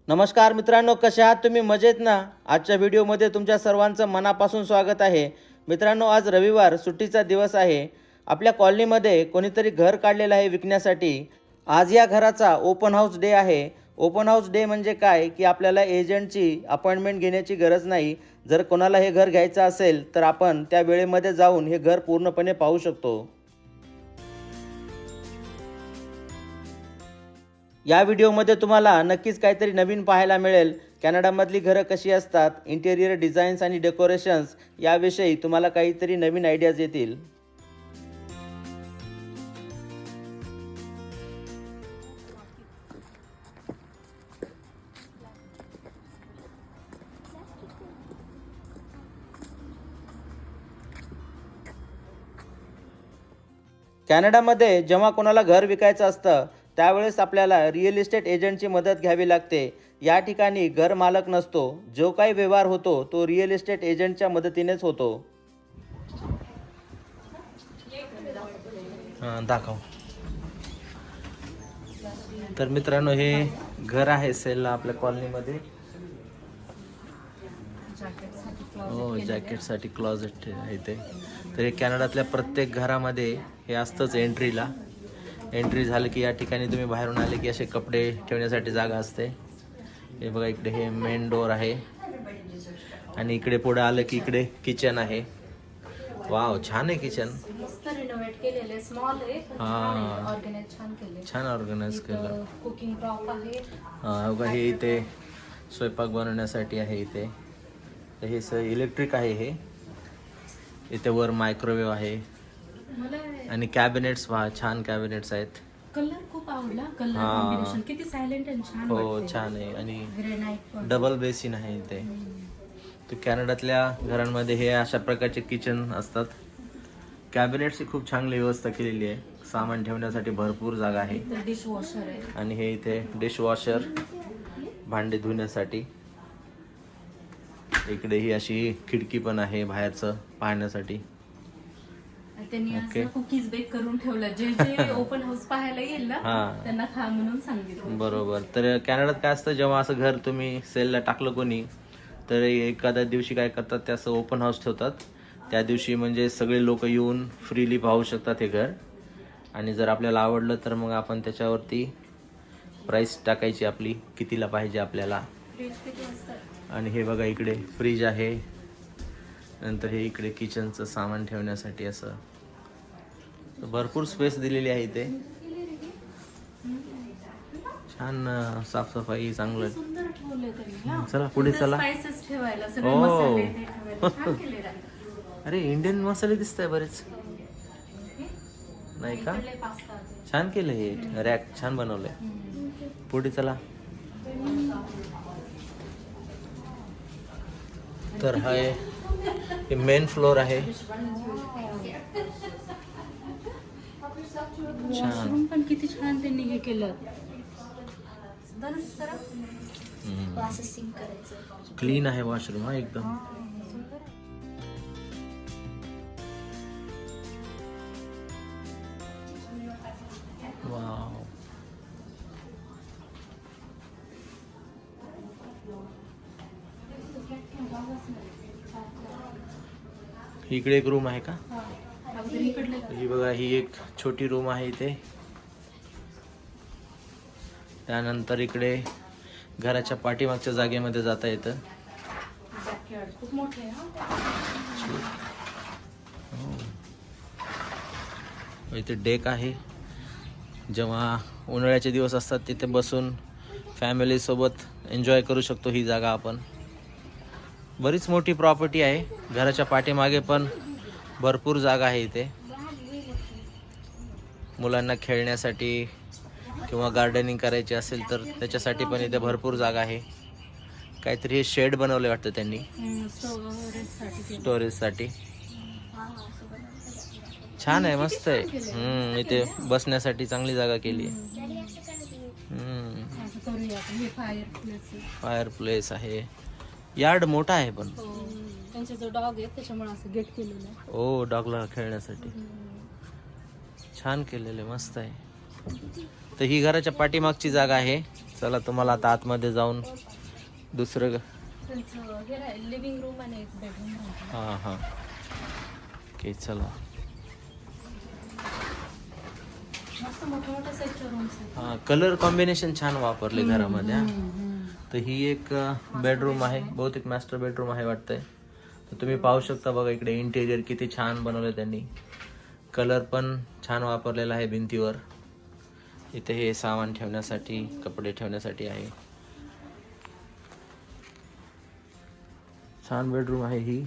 नमस्कार मित्रांनो, कसे आहात तुम्ही? मजेत ना? आजच्या व्हिडिओमध्ये तुमच्या सर्वांचं मनापासून स्वागत आहे. मित्रांनो, आज रविवार सुट्टीचा दिवस आहे. आपल्या कॉलनीमध्ये कोणीतरी घर काढलेलं आहे विकण्यासाठी. आज या घराचा ओपन हाऊस डे आहे. ओपन हाऊस डे म्हणजे काय की आपल्याला एजंटची अपॉइंटमेंट घेण्याची गरज नाही. जर कोणाला हे घर घ्यायचं असेल तर आपण त्या वेळेमध्ये जाऊन हे घर पूर्णपणे पाहू शकतो. या व्हिडिओमध्ये तुम्हाला नक्कीच काहीतरी नवीन पाहायला मिळेल. कॅनडामधली घरं कशी असतात, इंटेरियर डिझाईन्स आणि डेकोरेशन्स याविषयी तुम्हाला काहीतरी नवीन आयडियाज येतील. कॅनडामध्ये जेव्हा कोणाला घर विकायचं असतं त्यावेळेस आपल्याला रिअल इस्टेट एजंटची मदत घ्यावी लागते. या ठिकाणी घर मालक नसतो. जो काही व्यवहार होतो तो रिअल इस्टेट एजंटच्या मदतीनेच होतो. दाखव. तर मित्रांनो, हे घर आहे सेलला आपल्या कॉलनीमध्ये. हो, जॅकेटसाठी क्लॉजेट आहे ते. तर हे कॅनडातल्या प्रत्येक घरामध्ये हे असतंच एंट्रीला. एंट्री झालं की या ठिकाणी तुम्ही बाहेरून आले की असे कपडे ठेवण्यासाठी जागा असते. हे बघा, इकडे हे मेन डोअर आहे आणि इकडे पुढे आलं की इकडे किचन आहे. वाव, छान आहे किचन. मस्त रिनोव्हेट केलेले, स्मॉल आहे पण ऑर्गनाइज छान केले. छान ऑर्गनाइज केलं. कुकिंग टॉप आहे. बघा, हे इथे स्वयंपाक बनवण्यासाठी आहे. इथे तर हे इलेक्ट्रिक आहे. हे इथे वर मायक्रोवेव्ह आहे मला आणि कॅबिनेट्स पहा, छान कॅबिनेट्स आहेत. कलर खूप आवडला. कलर कॉम्बिनेशन किती सायलेंट आणि छान हो, वाटते. छान आहे. आणि ग्रेनाइट पण. डबल बेसिन आहे इथे. तर कॅनडातल्या घरांमध्ये हे अशा प्रकारचे किचन असतात. कॅबिनेटची खूप चांगली व्यवस्था केलेली आहे. सामान ठेवण्यासाठी भरपूर जागा आहे. डिश वॉशर आहे. आणि हे इथे डिशवॉशर, भांडे धुण्यासाठी. इकडे ही अशी खिडकी पण आहे बाहेरचं पाहण्यासाठी. त्यांनी असं कुकीज बेक करून ठेवलं. जे जे ओपन हाऊस पाहायला येईल ना त्यांना खा म्हणून सांगितलं. बरोबर. तर कॅनडात काय असतं, जेव्हा असं घर तुम्ही सेलला टाकलं कोणी, तर एखाद्या दिवशी काय करतात, ते असं ओपन हाऊस ठेवतात. त्या दिवशी म्हणजे सगळे लोक येऊन फ्रीली पाहू शकतात हे घर. आणि जर आपल्याला आवडलं तर मग आपण त्याच्यावरती प्राईस टाकायची आपली, कितीला पाहिजे आपल्याला. आणि हे बघा, इकडे फ्रीज आहे. नंतर हे इकडे किचनचं सामान ठेवण्यासाठी असं भरपूर स्पेस दिलेली आहे इथे. छान साफसफाई चांगलं. चला पुढे चला. स्पाइसेस ठेवायला, सगळे मसाले ते ठेवायला छान केलेलं आहे. अरे, इंडियन मसाले दिसत आहे बरेच. नाही का? छान केलं हे. रॅक छान बनवलंय. पुढे चला. तर हे मेन फ्लोर आहे. वॉशरूम पण किती छान त्यांनी हे केलं. क्लीन आहे वॉशरूम. हा, एकदम. वाव. इकडे एक रूम आहे का? ही बघा, ही एक छोटी रूम आहे इथे. त्यानंतर इकडे घराच्या पाठीमागच्या जागेमध्ये जाता येतं. खूप मोठे इथे डेक आहे. जेव्हा उन्हाळ्याचे दिवस असतात तिथे बसून फॅमिलीसोबत एन्जॉय करू शकतो ही जागा आपण. बरीच मोठी प्रॉपर्टी आहे. घराच्या पाठीमागे पण भरपूर जागा आहे इथे. मुलांना खेळण्यासाठी किंवा गार्डनिंग करायची असेल तर त्याच्यासाठी पण इथे भरपूर जागा आहे. काहीतरी हे शेड बनवले वाटतं त्यांनी स्टोरेजसाठी. छान आहे, मस्त आहे. इथे बसण्यासाठी चांगली जागा केली आहे. फायर प्लेस आहे. यार्ड मोठा आहे पण. त्यांचे जो डॉग आहे त्याच्यामुळे असं गेट केलेलं आहे. ओ, डॉगला खेळण्यासाठी छान केलेलं आहे, मस्त आहे. तर ही घराच्या पाठीमागची जागा आहे. चला तुम्हाला आता आतमध्ये जाऊन दुसरं त्यांचं हे लिव्हिंग रूम आणि एक बेडरूम. हां हां ओके चला. मस्त मोठे मोठे साईजचे रूम्स आहेत. हां कलर कॉम्बिनेशन छान वापरले घरामध्ये. तर ही एक बेडरूम आहे, बहुतेक मास्टर बेडरूम आहे वाटतंय. तर तुम्ही पाहू शकता बघा इकडे इंटेरियर किती छान बनवलं त्यांनी. कलर पण छान वापरलेला आहे भिंतीवर. इथे हे सामान ठेवण्यासाठी, कपडे ठेवण्यासाठी आहे. छान बेडरूम आहे ही.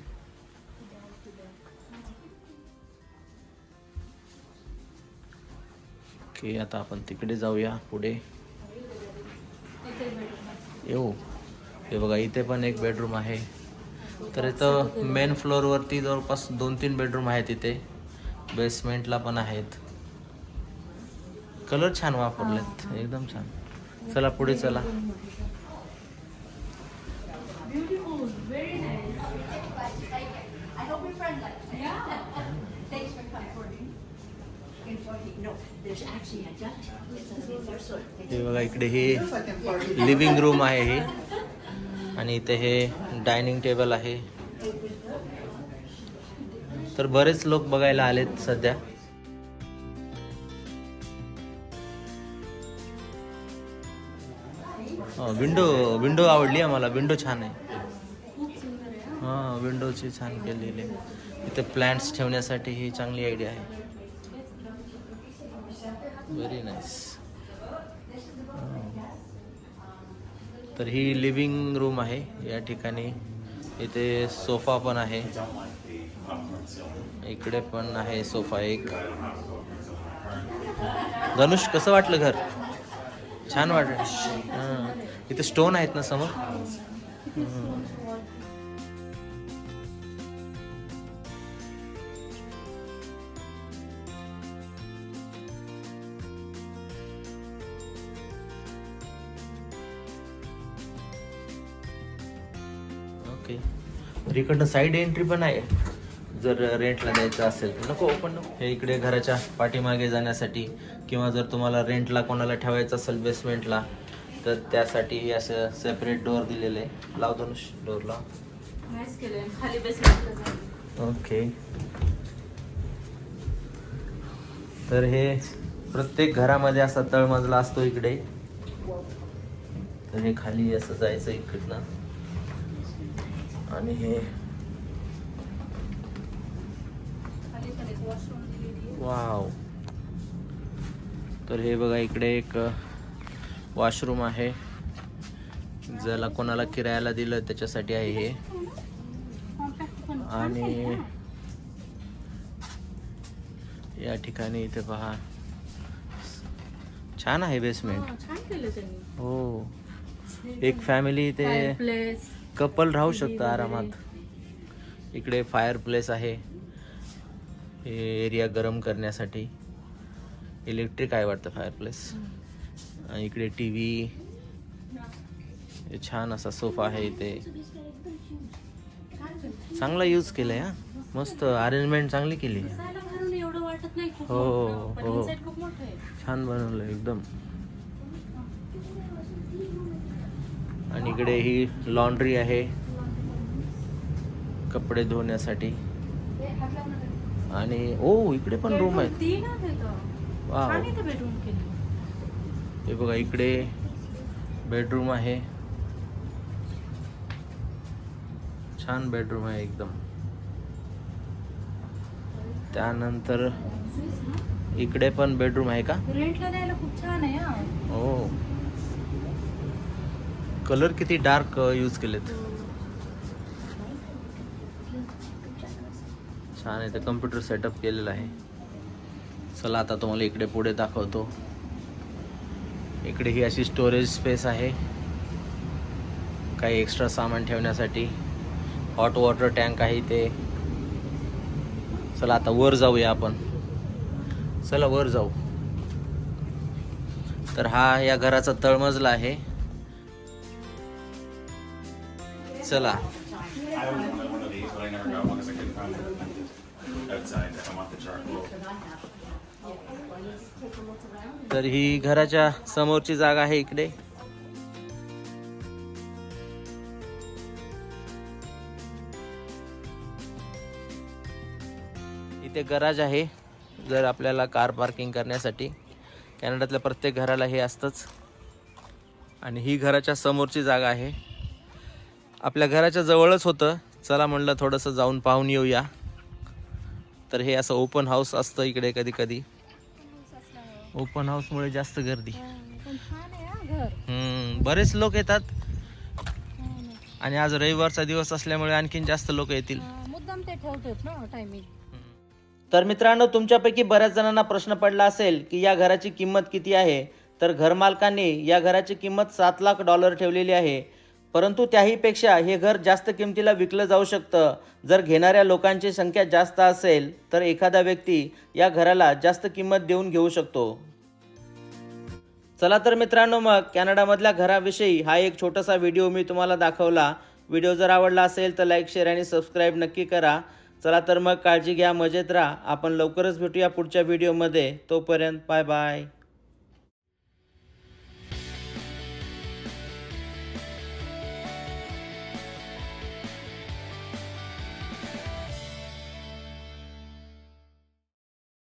ओके आता आपण तिकडे जाऊया पुढे येऊ. हे बघा इथे पण एक बेडरूम आहे. तर इथं मेन फ्लोअरवरती जवळपास 2-3 बेडरूम आहेत. इथे बेसमेंटला पण आहेत. कलर छान वापरलेत एकदम छान. चला पुढे चला. हे बघा इकडे हे लिव्हिंग रूम आहे हे, आणि इथे हे डायनिंग टेबल आहे. तर बरेच लोक बघायला आलेत सध्या. विंडो आवडली आम्हाला. विंडो छान आहे. हां विंडोची छान केलेली. इथे प्लांट्स ठेवण्यासाठी ही चांगली आयडिया आहे. Very nice. तर ही लिव्हिंग रूम आहे या ठिकाणी. इथे सोफा पण आहे. इकडे पण आहे सोफा एक. धनुष कसं वाटलं घर? छान वाटलं. हां इथे स्टोन आहेत ना समोर. ओके तर इकडनं साईड एंट्री पण आहे जर रेंटला द्यायचं असेल तर. नको ओपन नको. हे इकडे घराच्या पाठीमागे जाण्यासाठी, किंवा जर तुम्हाला रेंटला कोणाला ठेवायचं असेल बेसमेंटला तर त्यासाठी असं सेपरेट डोअर दिलेलं आहे. लाव धनुष डोअर लाव. खाली बेसमेंटला. ओके तर हे प्रत्येक घरामध्ये असा तळमजला असतो इकडे. तर हे खाली असं जायचं इकडनं. आणि हे वाव. तर हे बघा इकडे एक वॉशरूम आहे. ज्याला कोणाला किरायाला दिलं त्याच्यासाठी आहे हे. आणि या ठिकाणी इथे पहा छान आहे बेसमेंट. हो एक फॅमिली इथे कपल राहू शकतं आरामात. इकडे फायर प्लेस आहे. हे एरिया गरम करण्यासाठी. इलेक्ट्रिक आहे वाटतं फायर प्लेस. इकडे TV. छान असा सोफा आहे इथे. चांगला यूज केलाय. हा मस्त अरेंजमेंट चांगली केली. हो हो छान बनवलं एकदम. आणि इकडे ही लॉन्ड्री आहे कपडे धुण्यासाठी. आणि ओ इकडे पण रूम आहेत. वाव. हे बघा इकडे बेडरूम आहे. छान बेडरूम आहे एकदम. त्यानंतर इकडे पण बेडरूम आहे का? रेंटला द्यायला खूप छान आहे. हो कलर किती डार्क यूज केलेत. छान आहे. तर कम्प्युटर सेटअप केलेला आहे. चला आता तुम्हाला इकडे पुढे दाखवतो. इकडे ही अशी स्टोरेज स्पेस आहे, काही एक्स्ट्रा सामान ठेवण्यासाठी. हॉट वॉटर टँक आहे इथे. चला आता वर जाऊया आपण. चला वर जाऊ. तर हा या घराचा तळमजला आहे. चला तर ही घराच्या समोरची जागा आहे इकडे. इथे गराज आहे जर आपल्याला कार पार्किंग करण्यासाठी. कॅनडातल्या प्रत्येक घराला हे असतंच. आणि ही घराच्या समोरची जागा आहे. आपल्या घराच्या जवळच होतं. चला म्हणलं थोडंसं जाऊन पाहून येऊया. तर हे असं ओपन हाऊस असतं इकडे कधी कधी. ओपन हाऊसमुळे जास्त गर्दी. बरेच लोक येतात आणि आज रविवारचा दिवस असल्यामुळे आणखीन जास्त लोक येतील. मुद्दाम ते ठेवतात ना टायमिंग. तर मित्रांनो, तुमच्यापैकी बऱ्याच जणांना प्रश्न पडला असेल की या घराची किंमत किती आहे. तर घरमालकांनी या घराची किंमत $7 लाख ठेवलेली आहे. परंतु त्याहीपेक्षा हे घर जास्त किमतीला विकलं जाऊ शकतं. जर घेणाऱ्या लोकांची संख्या जास्त असेल तर एखादा व्यक्ती या घराला जास्त किंमत देऊन घेऊ शकतो. चला तर मित्रांनो, मग कॅनडामधल्या घराविषयी हा एक छोटासा व्हिडिओ मी तुम्हाला दाखवला. व्हिडिओ जर आवडला असेल तर लाईक, शेअर आणि सबस्क्राईब नक्की करा. चला तर मग काळजी घ्या, मजेत राहा. आपण लवकरच भेटूया पुढच्या व्हिडिओमध्ये. तोपर्यंत बाय बाय.